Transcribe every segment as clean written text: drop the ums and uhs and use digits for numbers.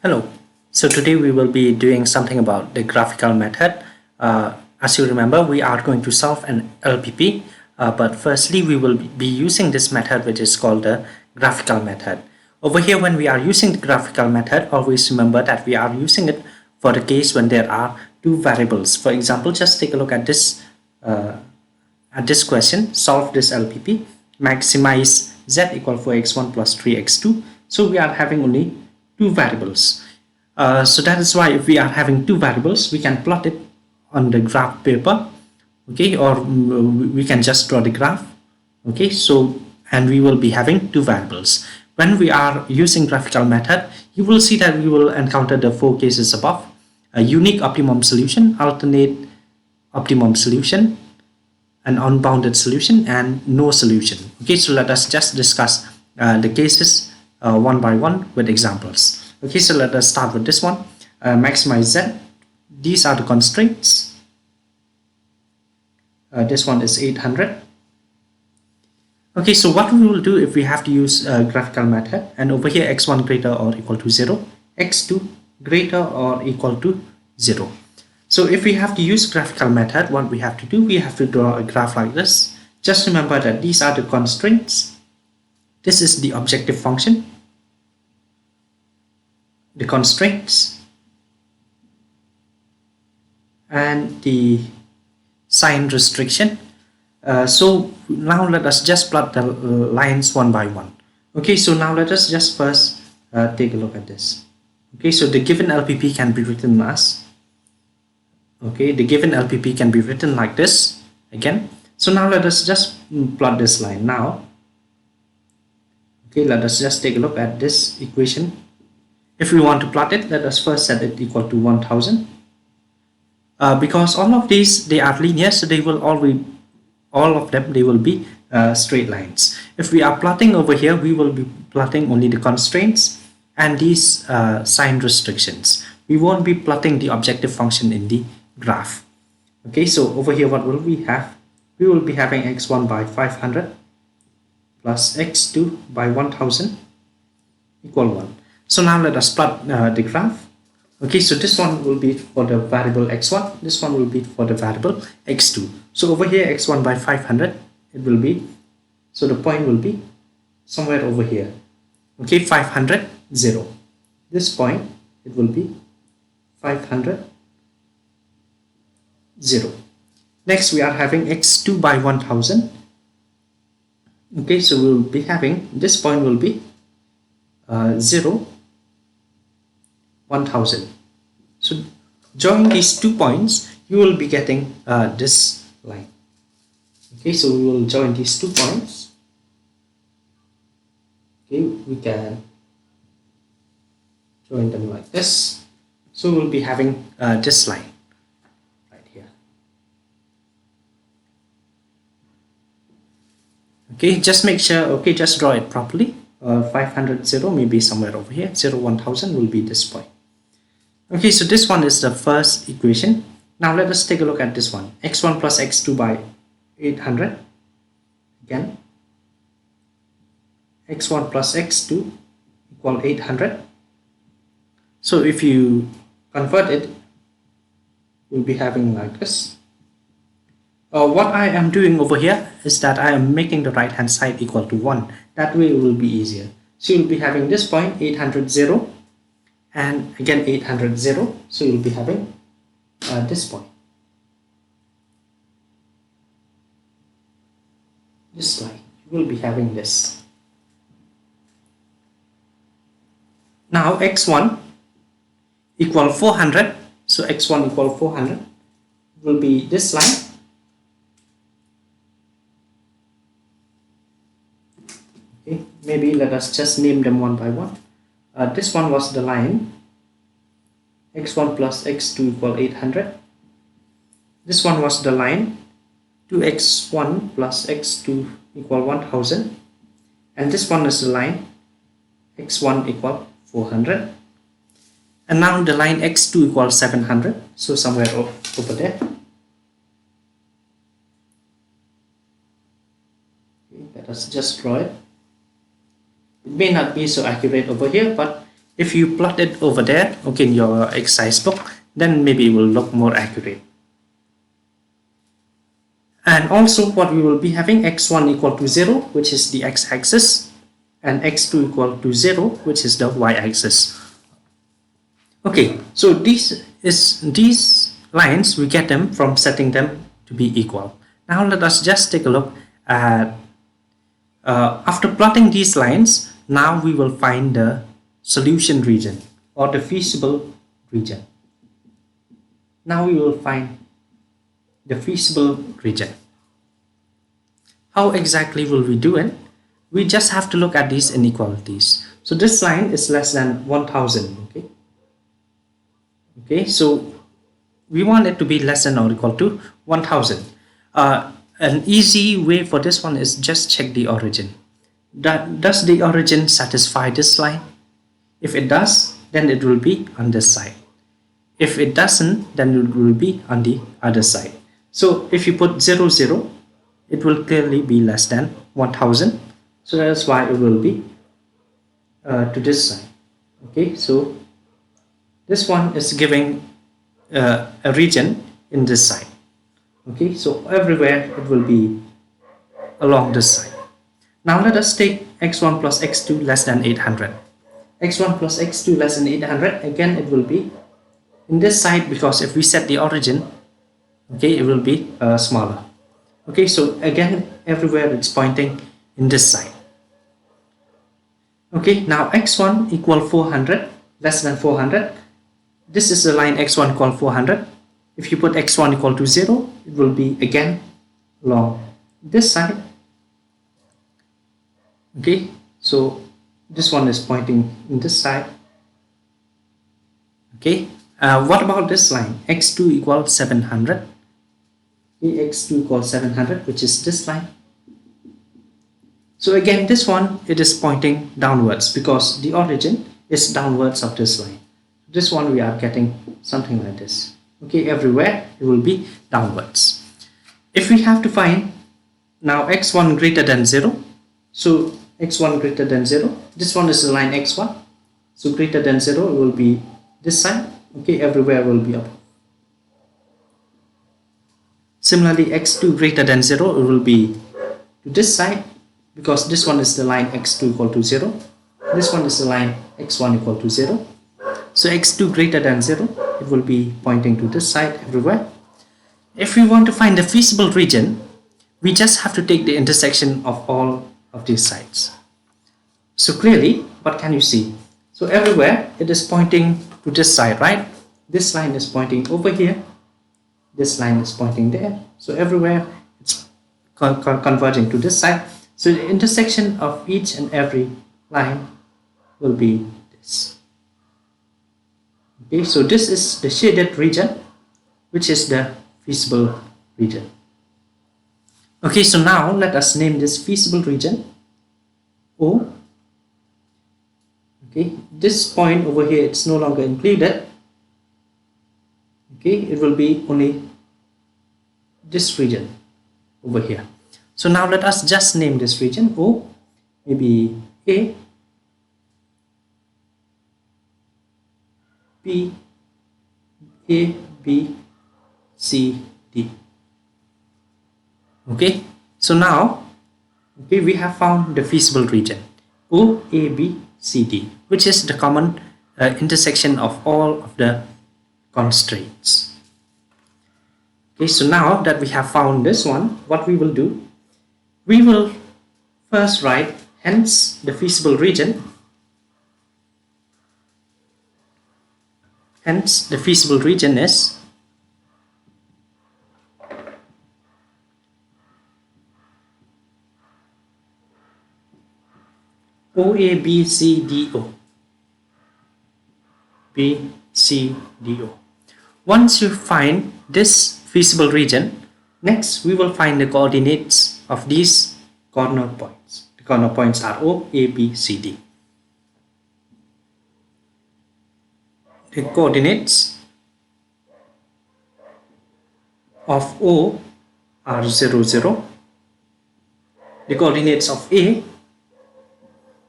Hello. So today we will be doing something about the graphical method. As you remember, we are going to solve an LPP, but firstly we will be using this method which is called the graphical method. Over here, when we are using the graphical method, always remember that we are using it for the case when there are two variables. For example, just take a look at this question. Solve this LPP, maximize z equal 4x1 plus 3x2. So we are having only two variables. So that is why if we are having two variables, we can plot it on the graph paper, okay, or we can just draw the graph, okay. So and we will be having two variables. When we are using graphical method, you will see that we will encounter the four cases above: a unique optimum solution, alternate optimum solution, an unbounded solution, and no solution. Okay, so let us just discuss the cases one by one with examples. Okay, so let us start with this one. Maximize z. These are the constraints. This one is 800. Okay, so what we will do if we have to use graphical method, and over here x1 greater or equal to 0, x2 greater or equal to 0. So if we have to use graphical method, what we have to do, we have to draw a graph like this. Just remember that these are the constraints. This is the objective function, the constraints, and the sign restriction. So now let us just plot the lines one by one. Okay, so now let us just first take a look at this. Okay, so the given LPP can be written as, okay, the given LPP can be written like this again. So now let us just plot this line now. Okay, let us just take a look at this equation. If we want to plot it, let us first set it equal to 1000. Because all of these, they are linear, so they will all of them, they will be straight lines. If we are plotting over here, we will be plotting only the constraints and these sign restrictions. We won't be plotting the objective function in the graph. Okay, so over here, what will we have? We will be having x1 by 500 plus x2 by 1000 equal 1. So now let us plot the graph. Okay, so this one will be for the variable x1, this one will be for the variable x2. So over here, x1 by 500, it will be, so the point will be somewhere over here. Okay, 500, 0. This point, it will be 500, 0. Next, we are having x2 by 1000. Okay, so we will be having, this point will be 0, 1000. So join these 2 points, you will be getting this line. Okay, so we will join these 2 points. Okay, we can join them like this. So we will be having this line right here. Okay, just make sure, okay, just draw it properly. 500, 0 may be somewhere over here. 0, 1000 will be this point. Okay, so this one is the first equation. Now let us take a look at this one. x1 plus x2 by 800. Again, x1 plus x2 equal 800. So if you convert it, we'll be having like this. What I am doing over here is that I am making the right hand side equal to 1. That way it will be easier. So you'll be having this point 800, 0, and again 800, 0. So you'll be having this point. This line, you will be having this. Now x1 equal 400. So x1 equal 400 will be this line. Okay, maybe let us just name them one by one. This one was the line x1 plus x2 equal 800. This one was the line 2x1 plus x2 equal 1000. And this one is the line x1 equal 400. And now the line x2 equals 700. So somewhere over there. Okay, let us just draw it. It may not be so accurate over here, but If you plot it over there, okay, in your exercise book, then maybe it will look more accurate. And also what we will be having, x1 equal to 0, which is the x-axis, and x2 equal to 0, which is the y-axis. Okay, so these lines, we get them from setting them to be equal. Now let us just take a look at, after plotting these lines, now we will find the solution region or the feasible region. Now we will find the feasible region. How exactly will we do it? We just have to look at these inequalities. So this line is less than 1000. Okay, so we want it to be less than or equal to 1000. An easy way for this one is just check the origin. Does the origin satisfy this line? If it does, then it will be on this side. If it doesn't, then it will be on the other side. So if you put 0, 0, it will clearly be less than 1000. So that's why it will be to this side. Okay, so this one is giving a region in this side. Okay, so everywhere it will be along this side. Now let us take x1 plus x2 less than 800. x1 plus x2 less than 800, again it will be in this side, because if we set the origin, okay, it will be smaller. Okay, so again everywhere it's pointing in this side. Okay, now x1 equal 400 less than 400. This is the line x1 equal 400. If you put x1 equal to 0, it will be again along this side. Okay, so this one is pointing in this side. Okay, what about this line x2 equals 700? Okay, x2 equals 700, which is this line. So again, this one, it is pointing downwards because the origin is downwards of this line. This one we are getting something like this. Okay, everywhere it will be downwards. If we have to find now x1 greater than 0, so x1 greater than 0, this one is the line x1, so greater than 0 it will be this side. Okay, everywhere will be up. Similarly, x2 greater than 0, it will be to this side, because this one is the line x2 equal to 0, this one is the line x1 equal to 0. So x2 greater than 0, it will be pointing to this side everywhere. If we want to find the feasible region, we just have to take the intersection of all of these sides. So clearly, what can you see? So everywhere it is pointing to this side, right? This line is pointing over here, this line is pointing there. So everywhere it's converging to this side. So the intersection of each and every line will be this. Okay, so this is the shaded region, which is the feasible region. Okay, so now let us name this feasible region O. Okay, this point over here, it's no longer included. Okay, it will be only this region over here. So now let us just name this region O, maybe A, B, A, B, C, D. Okay, so now, okay, we have found the feasible region O, A, B, C, D, which is the common intersection of all of the constraints. Okay, so now that we have found this one, what we will do, we will first write hence the feasible region. Hence the feasible region is O, A, B, C, D, O. B, C, D, O. Once you find this feasible region, next we will find the coordinates of these corner points. The corner points are O, A, B, C, D. The coordinates of O are 0, 0. The coordinates of A,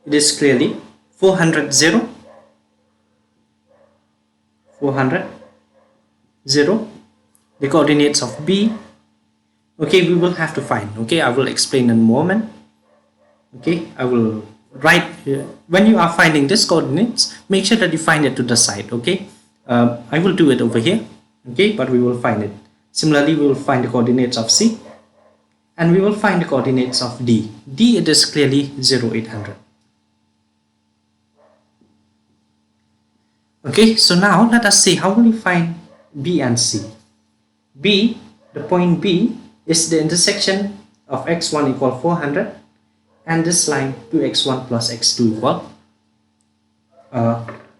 it is clearly 400, 0. 400, 0. The coordinates of B, okay, we will have to find. Okay, I will explain in a moment. Okay, I will write when you are finding this coordinates, make sure that you find it to the side. Okay, I will do it over here. Okay, but we will find it. Similarly, we will find the coordinates of C, and we will find the coordinates of D. D, it is clearly 0, 800. Okay, so now let us see how will we find B and C. B, the point B is the intersection of x1 equal 400 and this line 2x1 plus x2 equal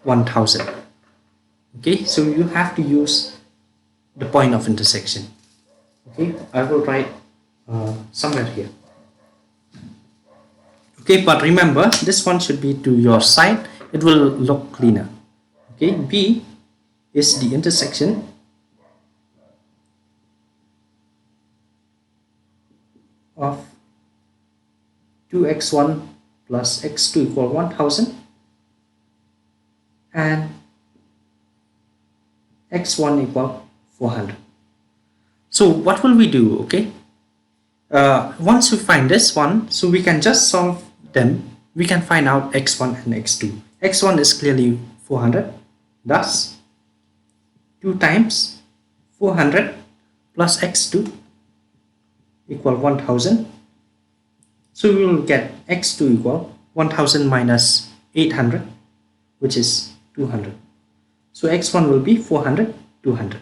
1000. Okay, so you have to use the point of intersection. Okay, I will write somewhere here. Okay, but remember this one should be to your side, it will look cleaner. Okay, B is the intersection of 2x1 plus x2 equal 1000 and x1 equal 400. So what will we do? Okay, once we find this one, so we can just solve them. We can find out x1 and x2. x1 is clearly 400, thus 2 times 400 plus x2 equal 1000. So we will get x2 equal 1000 minus 800, which is 200. So x1 will be 400, 200.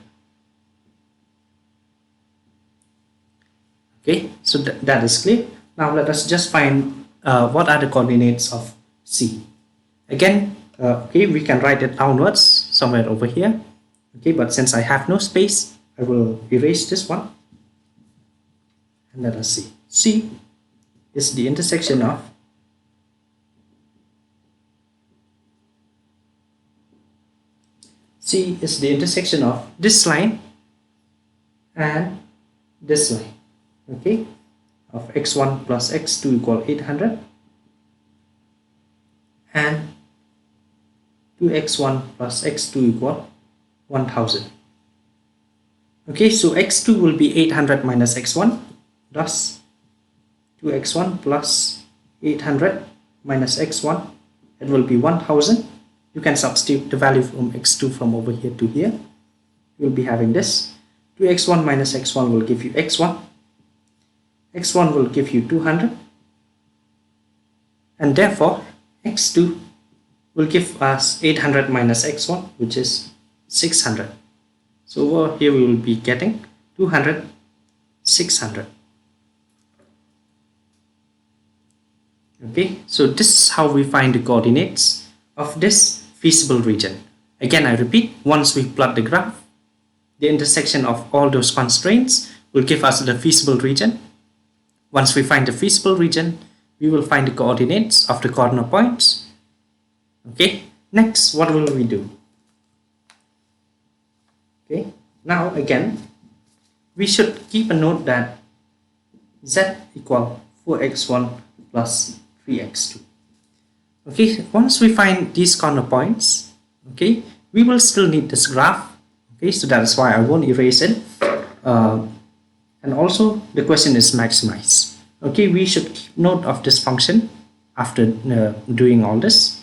Okay, so that is clear. Now let us just find what are the coordinates of C. Again, okay, we can write it downwards somewhere over here. Okay, but since I have no space, I will erase this one. And let us see. C is the intersection of this line and this line. Okay, of x1 plus x2 equal 800 and 2x1 plus x2 equal 1000. Okay, so x2 will be 800 minus x1, thus 2x1 plus 800 minus x1, it will be 1000. You can substitute the value from x2 from over here to here. You will be having this. 2x1 minus x1 will give you x1. x1 will give you 200. And therefore, x2 will give us 800 minus x1, which is 600. So over here we will be getting 200, 600. Okay, so this is how we find the coordinates of this feasible region. Again, I repeat, once we plot the graph, the intersection of all those constraints will give us the feasible region. Once we find the feasible region, we will find the coordinates of the corner points. Okay, next, what will we do? Okay, now again, we should keep a note that z equal 4x1 plus 3x2. Okay, once we find these corner points, okay, we will still need this graph. Okay, so that is why I won't erase it. And also the question is maximize. Okay, we should keep note of this function after doing all this,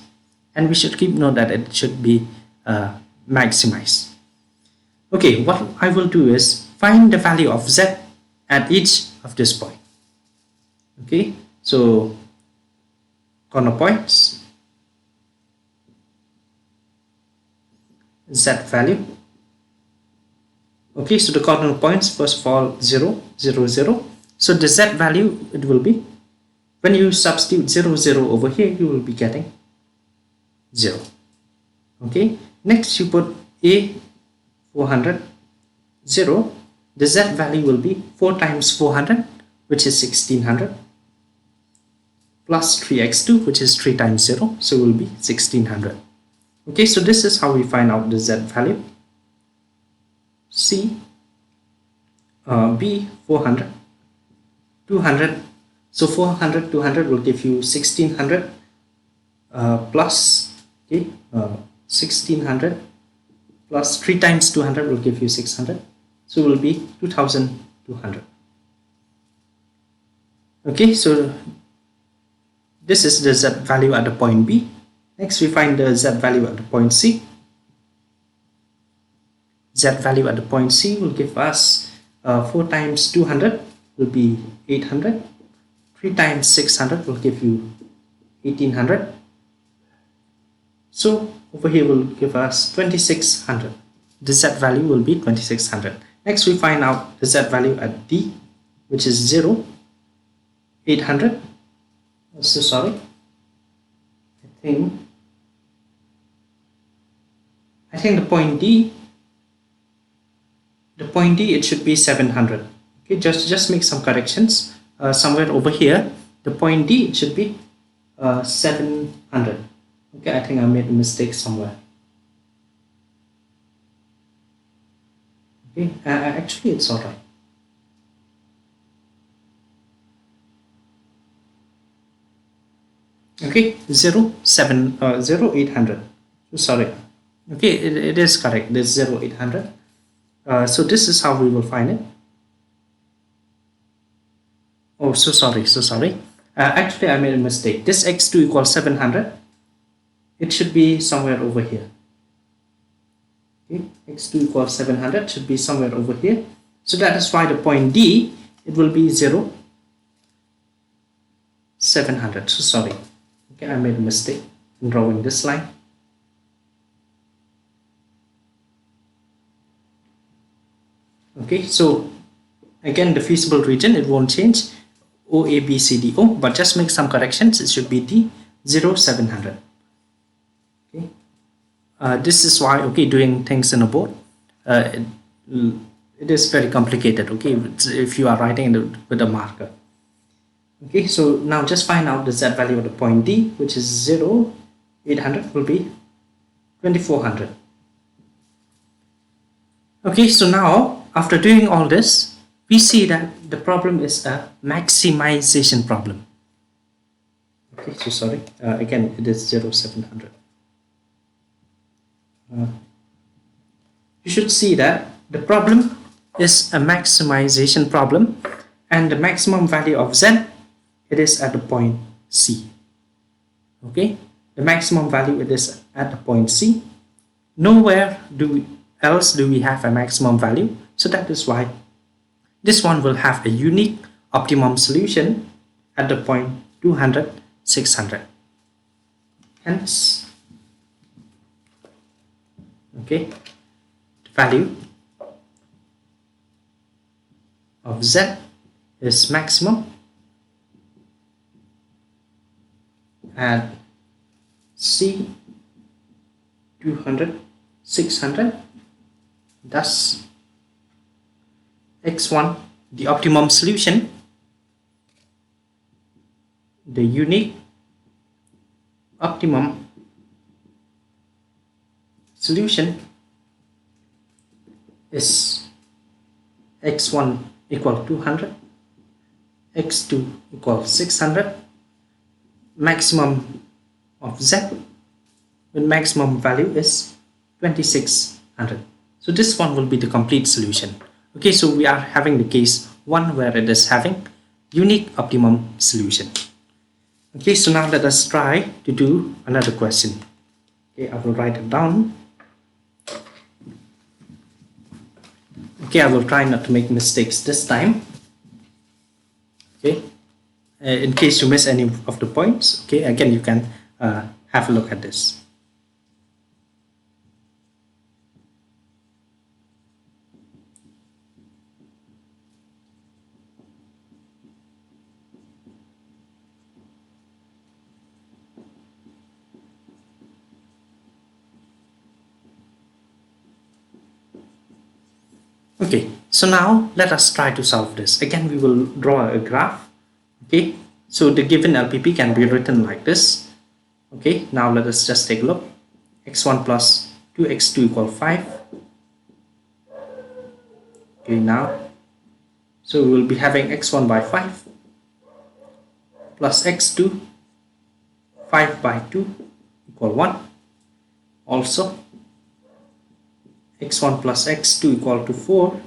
and we should keep note that it should be maximized. Okay, what I will do is find the value of z at each of this point. Okay, so corner points, z value. Okay, so the corner points, first of all, 0, 0, 0. So the z value, it will be, when you substitute 0, 0 over here, you will be getting 0. Okay, next you put a 400, 0. The z value will be 4 times 400, which is 1600, plus 3x2, which is 3 times 0, so it will be 1600. Okay, so this is how we find out the z value. C, B 400, 200, so 400, 200 will give you 1600 plus, okay, 1600 plus 3 times 200 will give you 600. So it will be 2200. Okay, so this is the z value at the point B. Next we find the z value at the point C. Z value at the point C will give us 4 times 200 will be 800. 3 times 600 will give you 1800. So over here will give us 2600. The z value will be 2600. Next we find out the z value at D, which is 0, 800. So sorry, I think the point D it should be 700. Okay, just make some corrections. Somewhere over here the point D it should be 700. Okay, I think I made a mistake somewhere. Okay, actually it's alright. Okay, 0800. Sorry. Okay, it is correct. This 0800. So this is how we will find it. Oh, so sorry. Actually, I made a mistake. This x2 equals 700. It should be somewhere over here. Okay, x2 equals 700 should be somewhere over here. So that is why the point D it will be 700. So sorry. Okay, I made a mistake in drawing this line. Okay, so again the feasible region it won't change, O, A, B, C, D, O, but just make some corrections. It should be D 0700. Okay, this is why doing things in a board it is very complicated. Okay, if you are writing with a marker. Okay, so now just find out the z value of the point D, which is 0800 will be 2400. Okay, so now after doing all this, we see that the problem is a maximization problem. Okay, so sorry, again it is 0700. You should see that the problem is a maximization problem, and the maximum value of z it is at the point C. Okay, the maximum value it is at the point C. Nowhere else do we have a maximum value, so that is why this one will have a unique optimum solution at the point 200, 600. Hence, okay, the value of z is maximum at C 200, 600. Thus x1 the optimum solution, the unique optimum solution is x1 equal 200, x2 equal 600, maximum of z with maximum value is 2600. So this one will be the complete solution. Okay, so we are having the case 1 where it is having unique optimum solution. Okay, so now let us try to do another question. Okay, I will write it down. Okay, I will try not to make mistakes this time. Okay, in case you miss any of the points, okay, again you can have a look at this. Okay, so now let us try to solve this. Again, we will draw a graph. Okay, so the given LPP can be written like this. Okay, now let us just take a look. x1 plus 2x2 equal 5. Okay, now, so we will be having x1 by 5 plus x2 5 by 2 equal 1. Also, x1 plus x2 equal to 4.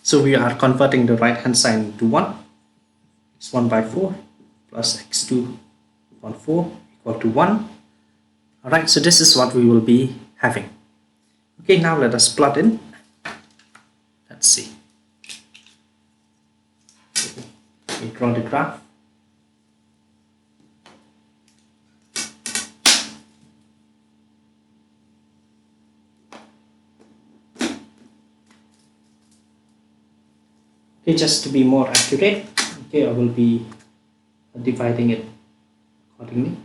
So we are converting the right hand side into 1. x1 by 4 plus x2 upon 4 equal to 1. Alright, so this is what we will be having. Okay, now let us plot in. Let's see. We draw the graph. Okay, just to be more accurate, okay, I will be dividing it accordingly.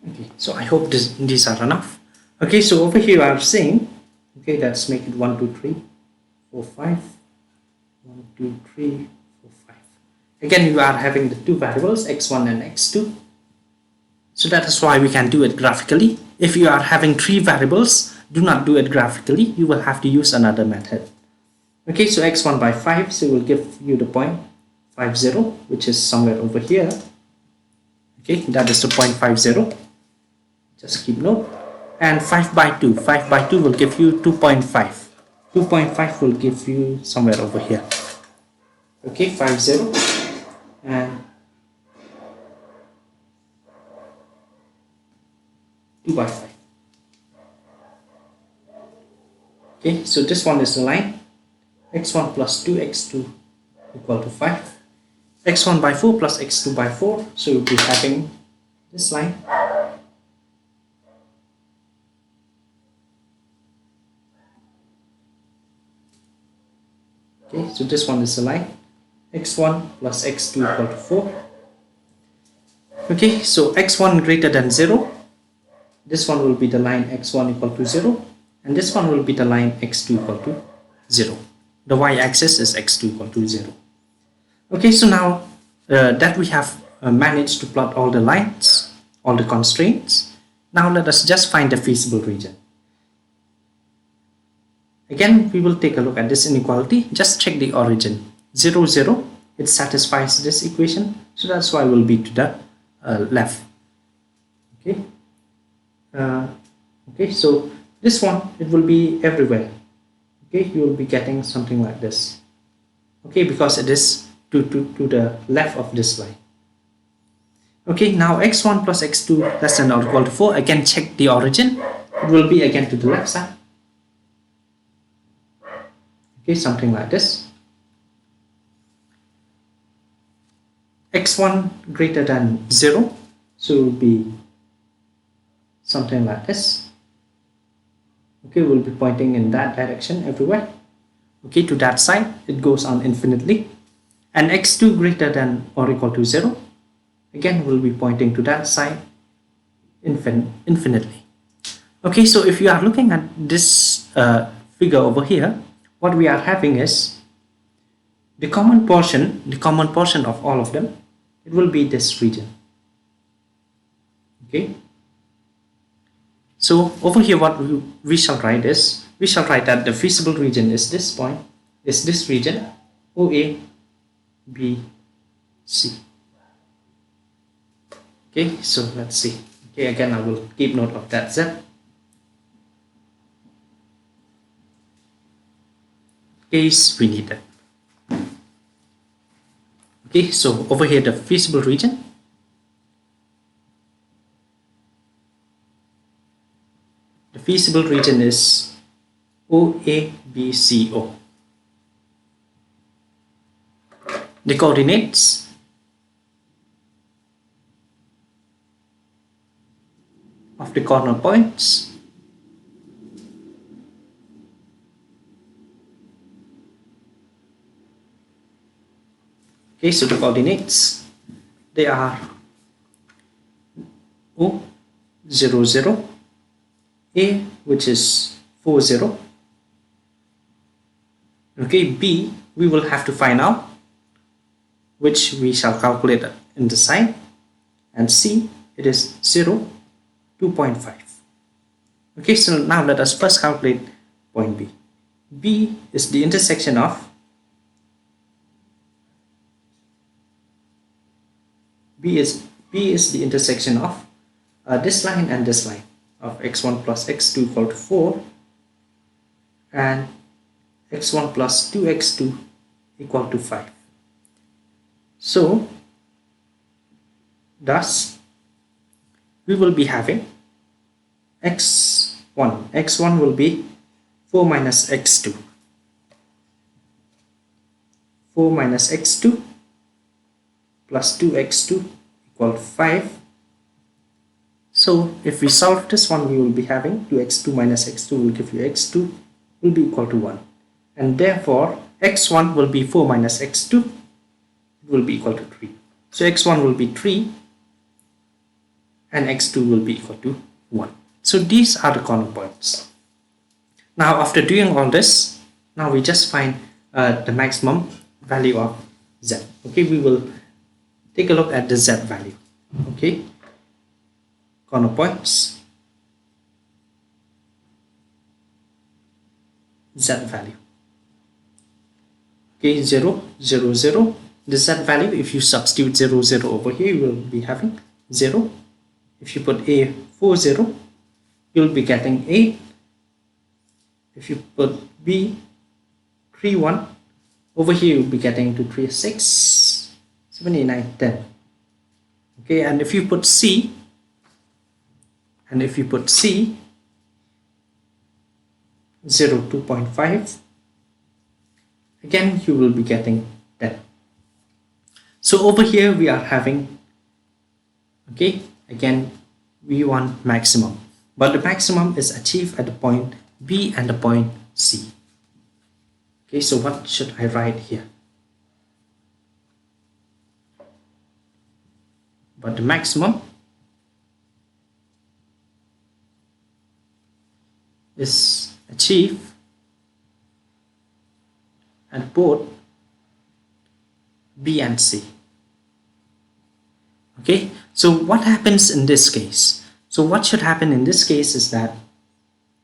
Okay, so I hope these are enough. Okay, so over here I am saying, okay, let's make it 1, 2, 3, 4, 5. 1, 2, 3, 4, 5. Again, you are having the two variables x1 and x2. So that is why we can do it graphically. If you are having three variables, do not do it graphically. You will have to use another method. Okay, so x1 by 5, so we'll give you the point 5, 0, which is somewhere over here. Okay, that is the point 5, 0. Just keep note. And 5 by 2. 5 by 2 will give you 2.5. 2.5 will give you somewhere over here. Okay, 5, 0. And 2 by 5. Okay, so this one is the line. x1 plus 2, x2 equal to 5. x1 by 4 plus x2 by 4. So you'll be having this line. Okay, so this one is the line. x1 plus x2 equal to 4. Okay, so x1 greater than 0. This one will be the line x1 equal to 0. And this one will be the line x2 equal to 0. The y-axis is x2 equal to 0. Okay, so now that we have managed to plot all the lines, all the constraints, now let us just find the feasible region. Again, we will take a look at this inequality. Just check the origin. 0, 0. It satisfies this equation. So that's why we'll be to the left. Okay. Okay, so this one, it will be everywhere. Okay, you will be getting something like this. Okay, because it is to the left of this line. Okay, now x1 plus x2 less than or equal to 4. Again, check the origin. It will be again to the left side. Okay, something like this. x1 greater than 0, so it will be something like this. Okay, we'll be pointing in that direction everywhere. Okay, to that side, it goes on infinitely. And x2 greater than or equal to 0, again, we'll be pointing to that side infinitely. Okay, so if you are looking at this figure over here, what we are having is the common portion of all of them, it will be this region. Okay, so over here what we shall write is, we shall write that the feasible region is this point, is this region OA, B, C. Okay, so let's see. Okay, again I will keep note of that Z. Case we need it. Okay, so over here the feasible region, the feasible region is OABCO. The coordinates of the corner points okay, so the coordinates, they are O, 0, 0, A, which is 4, 0. Okay, B, we will have to find out, which we shall calculate in the side. And C, it is 0, 2.5. Okay, so now let us first calculate point B. B is the intersection of B is the intersection of this line and this line of x1 plus x2 equal to 4 and x1 plus 2x2 equal to 5. So thus we will be having x1 will be 4 minus x2 plus 2x2 equal to 5. So if we solve this one, we will be having 2x2 minus x2 will give you x2 will be equal to 1, and therefore x1 will be 4 minus x2, it will be equal to 3. So x1 will be 3 and x2 will be equal to 1. So these are the corner points. Now after doing all this, now we just find the maximum value of z. Okay, we will take a look at the z value. Okay, corner points, z value. Okay, 0, 0, 0. The z value, if you substitute 0, 0 over here, you will be having 0. If you put a 4, 0, you will be getting 8. If you put b 3, 1, over here you will be getting to 3, 6, 7, 8, 9, 10. Okay, and if you put c, 0, 2.5, again you will be getting 10. So over here we are having, okay, again we want maximum, but the maximum is achieved at the point B and the point C. Okay, so what should I write here? But the maximum is achieved at both B and C. Okay, so what happens in this case? So what should happen in this case is that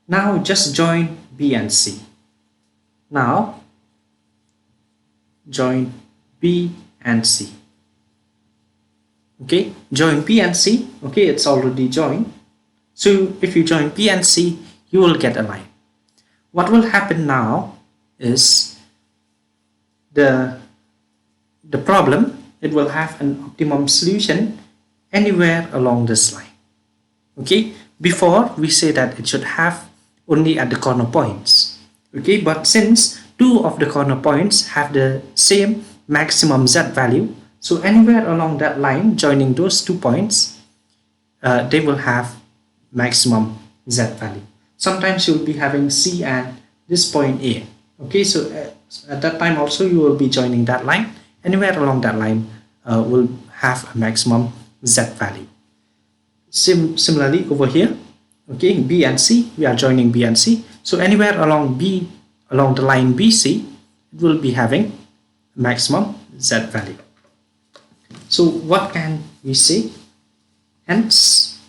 now just join B and C. Now join B and C. Okay, join B and C. Okay, it's already joined. So if you join B and C, you will get a line. What will happen now is the problem, it will have an optimum solution anywhere along this line. Okay, before we say that it should have only at the corner points. Okay, but since two of the corner points have the same maximum z value, so anywhere along that line joining those 2 points, they will have maximum z value. Sometimes you will be having C and this point A. Okay, so at that time also you will be joining that line. Anywhere along that line will have a maximum z value. Similarly over here, okay, B and C, we are joining B and C. So anywhere along the line BC, it will be having maximum z value. So what can we say? Hence,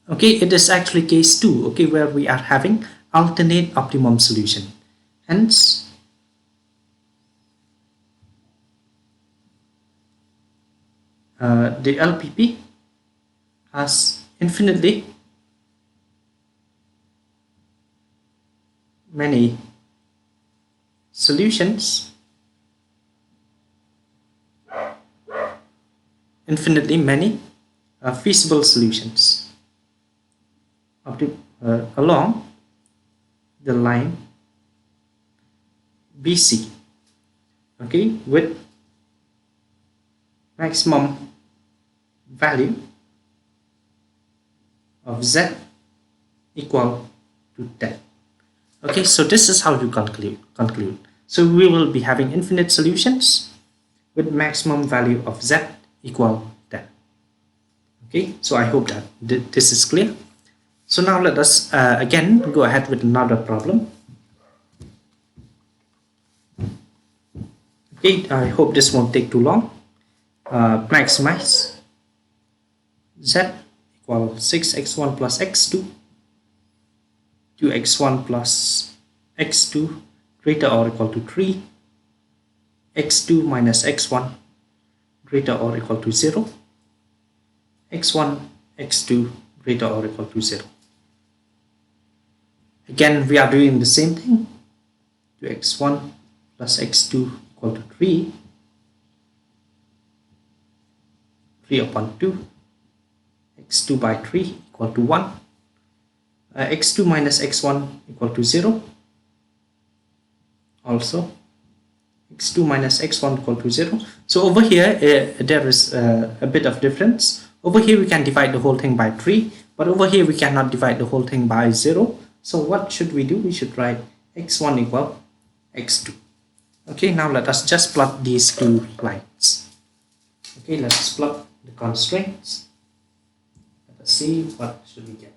okay, it is actually case 2, okay, where we are having alternate optimum solution. Hence, the LPP has infinitely many solutions, feasible solutions along the line BC, okay, with maximum value of z equal to 10. Okay, so this is how you conclude. So we will be having infinite solutions with maximum value of z equal 10. Okay, so I hope that this is clear. So now let us again go ahead with another problem. Okay, I hope this won't take too long. Maximize z equal 6x1 plus x2 2x1 plus x2 greater or equal to 3, x2 minus x1 greater or equal to 0, x1, x2 greater or equal to 0. Again, we are doing the same thing. 2x1 plus x2 equal to 3, 3 upon 2, x2 by 3 equal to 1, x2 minus x1 equal to 0, also x2 minus x1 equal to 0. So over here there is a bit of difference. Over here we can divide the whole thing by 3, but over here we cannot divide the whole thing by 0. So what should we do? We should write x1 equal x2. Okay, now let us just plot these two lines. Okay, let's plot the constraints. Let us see what should we get.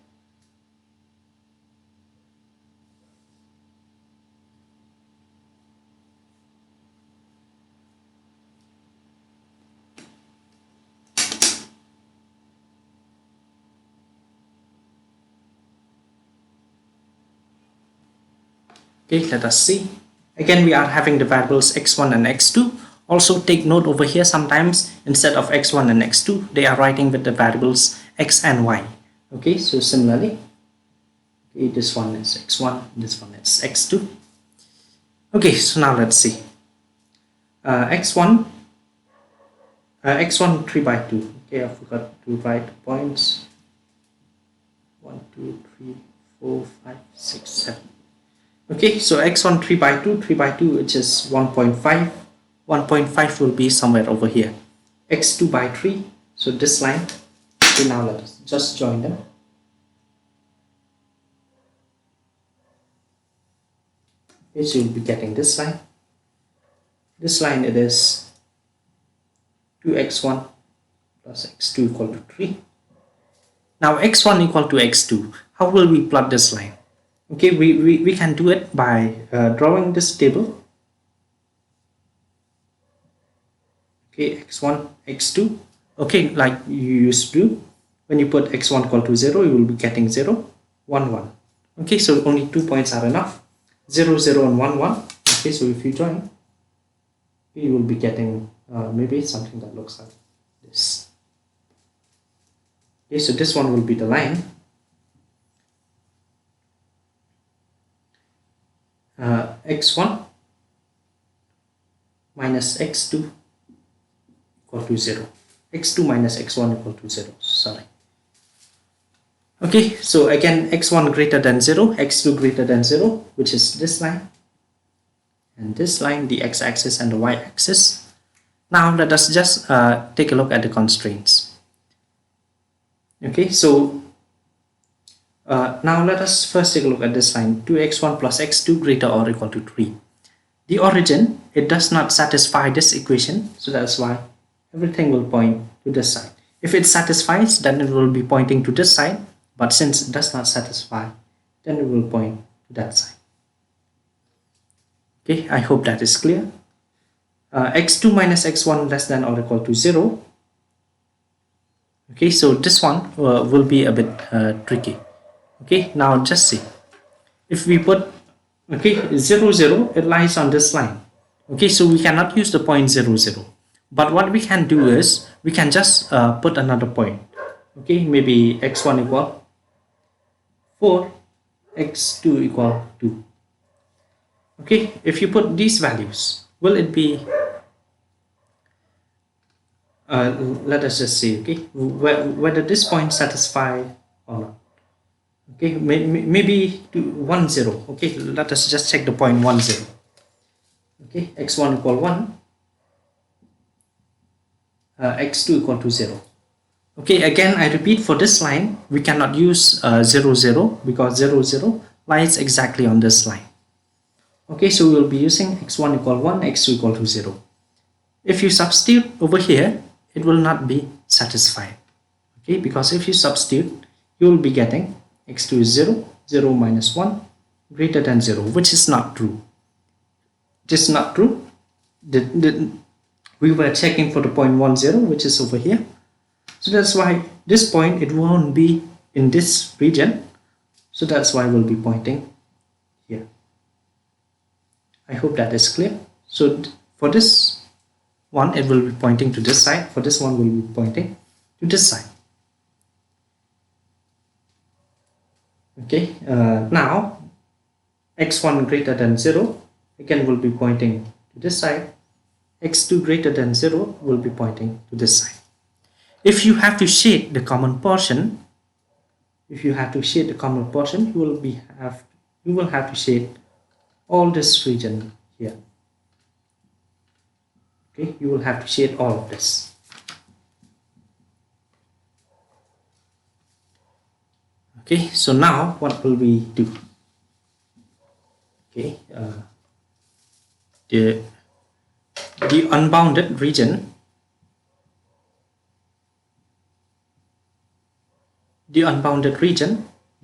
Okay, let us see. Again, we are having the variables x1 and x2. Also take note over here, sometimes instead of x1 and x2, they are writing with the variables x and y. Okay, so similarly, okay, this one is x1, this one is x2. Okay, so now let's see. x1 3 by 2. Okay, I forgot to write the points. 1, 2, 3, 4, 5, 6, 7. Okay, so x1 3 by 2, 3 by 2, which is 1.5. 1.5 will be somewhere over here. x2 by 3, so this line. Okay, now let us just join them. Okay, so you'll be getting this line. This line, it is 2x1 plus x2 equal to 3. Now x1 equal to x2. How will we plot this line? Okay, we can do it by drawing this table. Okay, x1, x2. Okay, like you used to do. When you put x1 equal to 0, you will be getting 0, 1, 1. Okay, so only 2 points are enough. 0, 0 and 1, 1. Okay, so if you join, you will be getting maybe something that looks like this. Okay, so this one will be the line. X1 minus x2 equal to 0. x2 minus x1 equal to 0. Sorry. Okay, so again, x1 greater than 0, x2 greater than 0, which is this line. And this line, the x-axis and the y-axis. Now let us just take a look at the constraints. Okay, so now let us first take a look at this line, 2x1 plus x2 greater or equal to 3. The origin, it does not satisfy this equation, so that's why everything will point to this side. If it satisfies, then it will be pointing to this side, but since it does not satisfy, then it will point to that side. Okay, I hope that is clear. x2 minus x1 less than or equal to 0. Okay, so this one will be a bit tricky. Okay, now just see. If we put, okay, 0, 0, it lies on this line. Okay, so we cannot use the point 0, 0. But what we can do is, we can just put another point. Okay, maybe x1 equal 4, x2 equal 2. Okay, if you put these values, will it be, let us just see, okay, whether this point satisfy or not. Okay, maybe to 1, 0. Okay, let us just check the point 1, 0. Okay, x1 equal 1, x2 equal to 0. Okay, again I repeat, for this line we cannot use 0, 0 because 0, 0 lies exactly on this line. Okay, so we will be using x1 equal 1, x2 equal to 0. If you substitute over here, it will not be satisfied. Okay, because if you substitute, you will be getting x2 is 0, 0 minus 1 greater than 0, which is not true. It is not true. We were checking for the point 1, 0, which is over here. So that's why this point, it won't be in this region. So that's why we'll be pointing here. I hope that is clear. So for this one, it will be pointing to this side. For this one, will be pointing to this side. Okay, now x1 greater than 0 again will be pointing to this side. X2 greater than 0 will be pointing to this side. If you have to shade the common portion, you will have to shade all this region here. Okay, you will have to shade all of this. Okay, so now what will we do? Okay, the unbounded region, the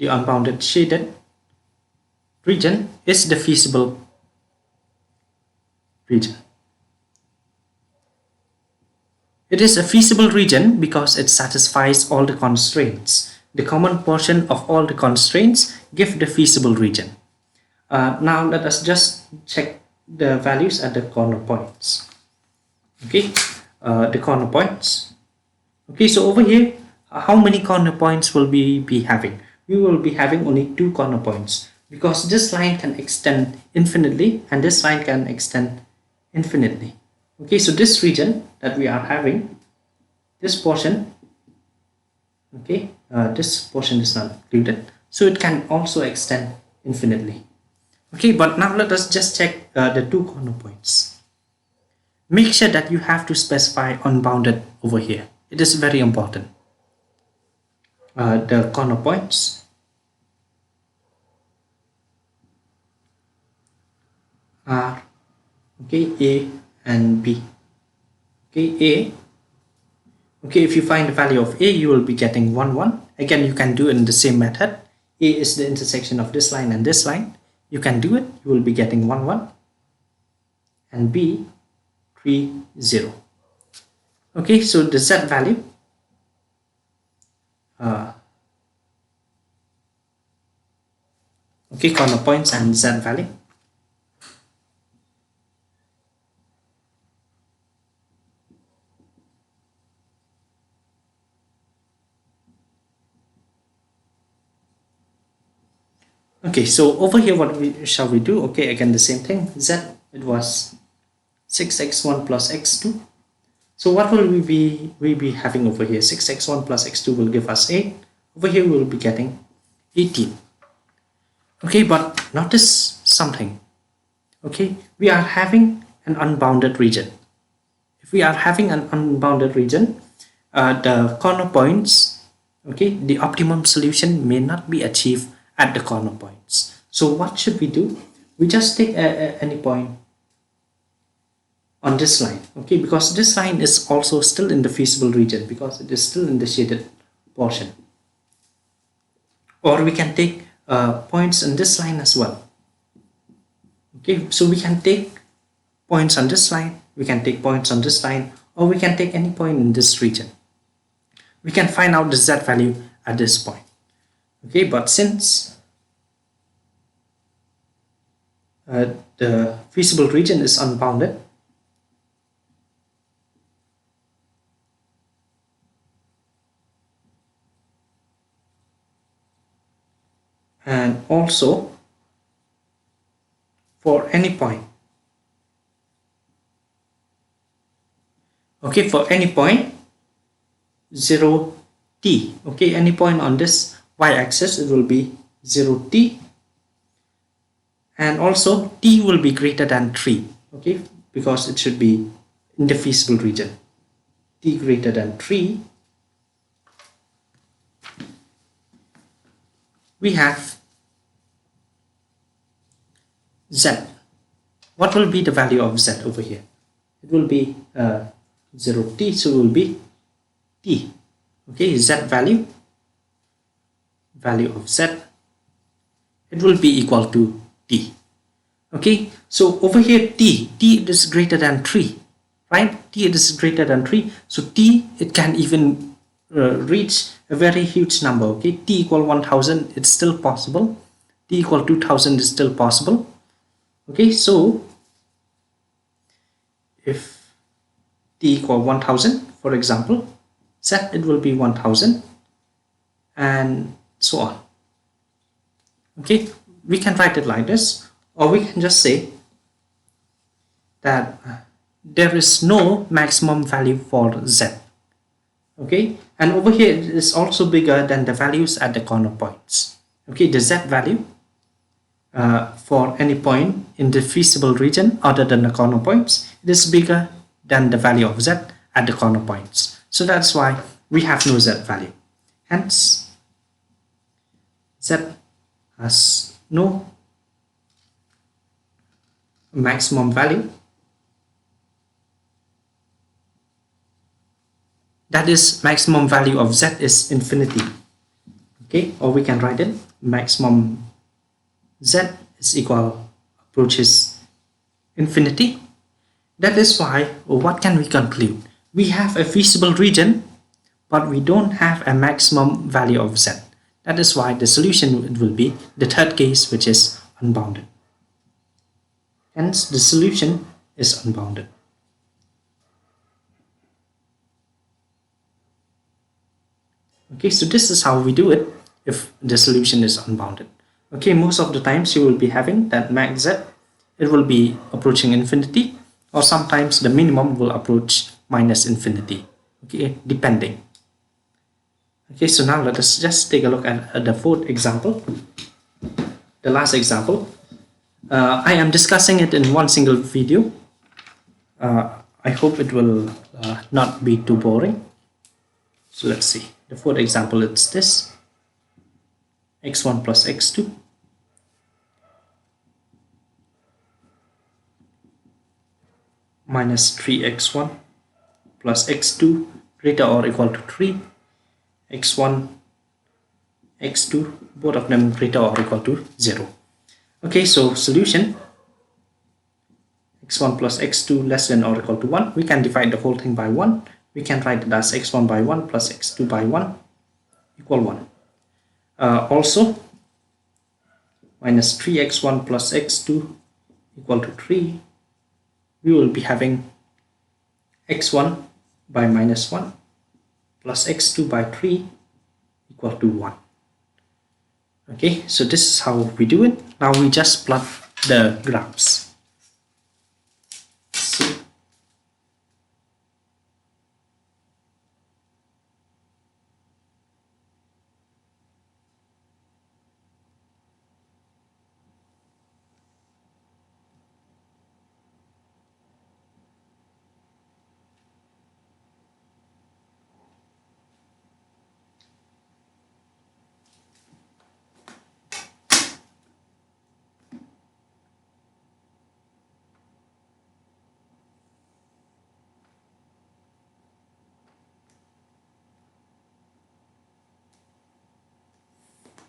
unbounded shaded region is the feasible region. It is a feasible region because it satisfies all the constraints. The common portion of all the constraints give the feasible region. Now let us just check the values at the corner points. Okay, the corner points. Okay, so over here, how many corner points will we be having? We will be having only 2 corner points because this line can extend infinitely and this line can extend infinitely. Okay, so this region that we are having, this portion, okay, this portion is not included, so it can also extend infinitely. Okay, but now let us just check the 2 corner points. Make sure that you have to specify unbounded over here. It is very important. The corner points are, okay, A and B. Okay, A. Okay, if you find the value of A, you will be getting 1, 1. Again, you can do it in the same method. A is the intersection of this line and this line. You can do it. You will be getting 1, 1. And B, 3, 0. Okay, so the Z value, okay, corner points and Z value. Okay, so over here, what shall we do? Okay, again the same thing. Z, it was 6x1 plus x2. So what will we be having over here? 6x1 plus x2 will give us 8. Over here we will be getting 18. Okay, but notice something. Okay, we are having an unbounded region. If we are having an unbounded region, the corner points, okay, the optimum solution may not be achieved at the corner points. So what should we do? We just take any point on this line, okay, because this line is also still in the feasible region because it is still in the shaded portion. Or we can take points on this line as well. Okay, so we can take points on this line, we can take points on this line, or we can take any point in this region. We can find out the Z value at this point. Okay, but since the feasible region is unbounded, and also for any point, okay, for any point 0t, okay, any point on this y-axis, it will be 0t, and also t will be greater than 3, okay, because it should be in the feasible region. T greater than 3, we have Z. What will be the value of Z over here? It will be 0t, so it will be t. Okay, Z value of Z, it will be equal to t. Okay, so over here t is greater than 3, right? T is greater than 3, so t, it can even reach a very huge number. Okay, t equal 1000, it's still possible. T equal 2000 is still possible. Okay, so if t equal 1000, for example, z, it will be 1000, and so on. Okay, we can write it like this, or we can just say that there is no maximum value for z. Okay, and over here it is also bigger than the values at the corner points. Okay, the z value for any point in the feasible region other than the corner points, it is bigger than the value of z at the corner points. So that's why we have no z value. Hence, z has no maximum value. That is, maximum value of z is infinity. Okay, or we can write it maximum z is equal approaches infinity. That is why, what can we conclude? We have a feasible region, but we don't have a maximum value of z. That is why the solution will be the third case, which is unbounded. Hence, the solution is unbounded. Okay, so this is how we do it if the solution is unbounded. Okay, most of the times you will be having that max z, it will be approaching infinity, or sometimes the minimum will approach minus infinity. Okay, depending. Okay, so now let us just take a look at the fourth example, the last example. I am discussing it in one single video. I hope it will not be too boring. So let's see. The fourth example is this: x1 plus x2 minus 3x1 plus x2 greater or equal to 3, x1, x2, both of them greater or equal to 0. Okay, so solution: x1 plus x2 less than or equal to 1. We can divide the whole thing by 1. We can write it as x1 by 1 plus x2 by 1 equal 1. Also, minus 3x1 plus x2 equal to 3. We will be having x1 by minus 1 plus x2 by 3 equal to 1. Okay, so this is how we do it. Now we just plot the graphs.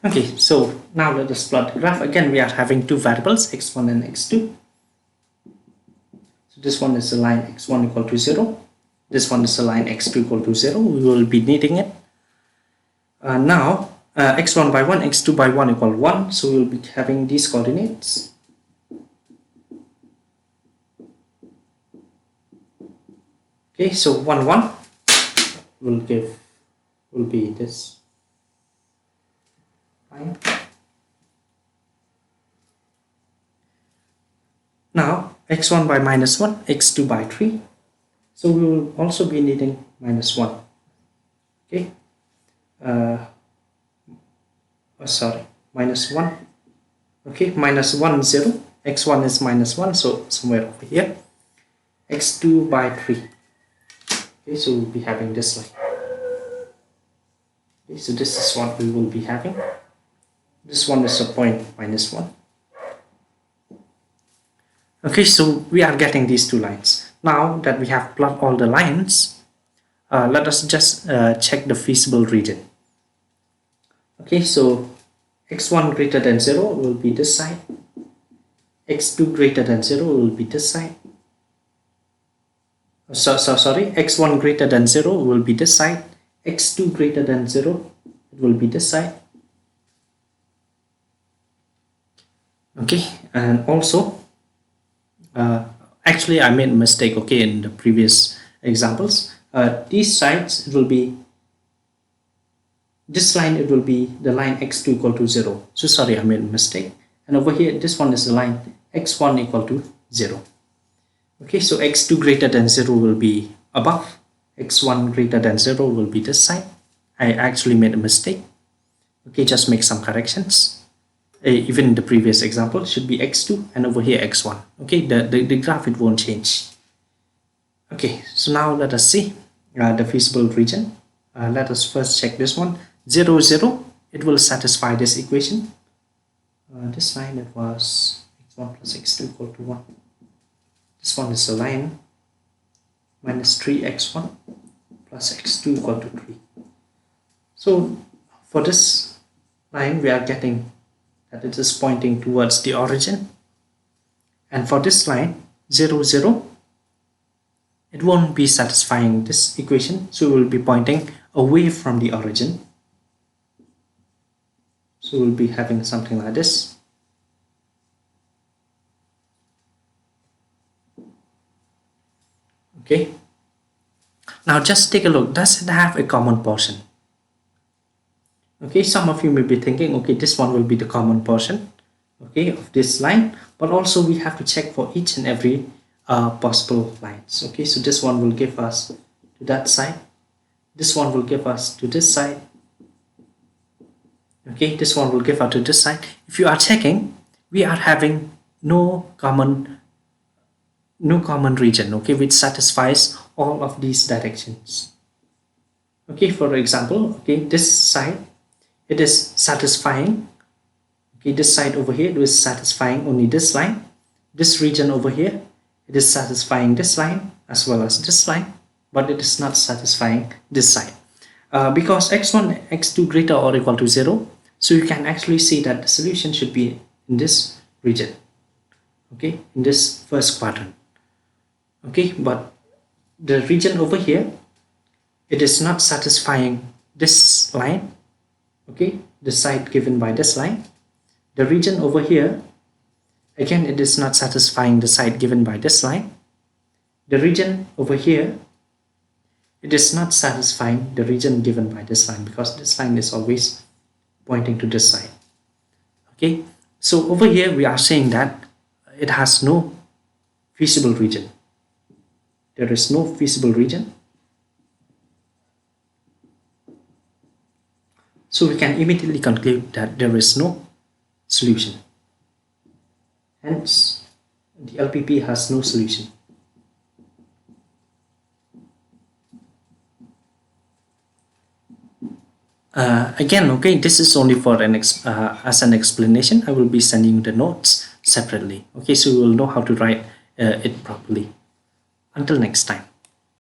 Okay, so now let us plot the graph. Again, we are having two variables, x1 and x2. So this one is the line x1 equal to 0. This one is the line x2 equal to 0. We will be needing it. Now, x1 by 1, x2 by 1 equal 1. So we will be having these coordinates. Okay, so 1, 1 will be this. Now x1 by minus 1, x2 by 3. So we will also be needing minus 1. Okay. Sorry, minus 1. Okay, minus 1, 0. x1 is minus 1, so somewhere over here. x2 by 3. Okay, so we'll be having this line. Okay, so this is what we will be having. This one is a point minus 1. Okay, so we are getting these two lines. Now that we have plotted all the lines, let us just check the feasible region. Okay, so x1 greater than 0 will be this side. x2 greater than 0 will be this side. Sorry, x1 greater than 0 will be this side. x2 greater than 0, it will be this side. Okay, and also actually I made a mistake, okay, in the previous examples. These sides, it will be this line, it will be the line x2 equal to 0. So sorry, I made a mistake. And over here, this one is the line x1 equal to 0. Okay, so x2 greater than 0 will be above, x1 greater than 0 will be this side. I actually made a mistake. Okay, just make some corrections. Even in the previous example, it should be x2 and over here x1. Okay, the graph, it won't change. Okay, so now let us see the feasible region. Let us first check this one. 0, 0, it will satisfy this equation. This line, it was x1 plus x2 equal to 1. This one is the line minus 3x1 plus x2 equal to 3. So for this line, we are getting that it is pointing towards the origin. And for this line, 0, 0, it won't be satisfying this equation. So we will be pointing away from the origin. So we'll be having something like this. Okay. Now just take a look. Does it have a common portion? Okay, some of you may be thinking, okay, this one will be the common portion, okay, of this line. But also we have to check for each and every possible lines. Okay, so this one will give us to that side. This one will give us to this side. Okay, this one will give us to this side. If you are checking, we are having no common region, okay, which satisfies all of these directions. Okay, for example, okay, this side, it is satisfying, okay, this side over here, it is satisfying only this line. This region over here, it is satisfying this line as well as this line, but it is not satisfying this side. Because x1, x2 greater or equal to 0, so you can actually see that the solution should be in this region, okay, in this first quadrant. Okay, but the region over here, it is not satisfying this line, okay, the side given by this line. The region over here, again, it is not satisfying the side given by this line. The region over here, it is not satisfying the region given by this line, because this line is always pointing to this side. Okay, so over here we are saying that it has no feasible region. There is no feasible region. So we can immediately conclude that there is no solution. Hence, the LPP has no solution. Again, okay, this is only for as an explanation. I will be sending you the notes separately. Okay, so you will know how to write it properly. Until next time.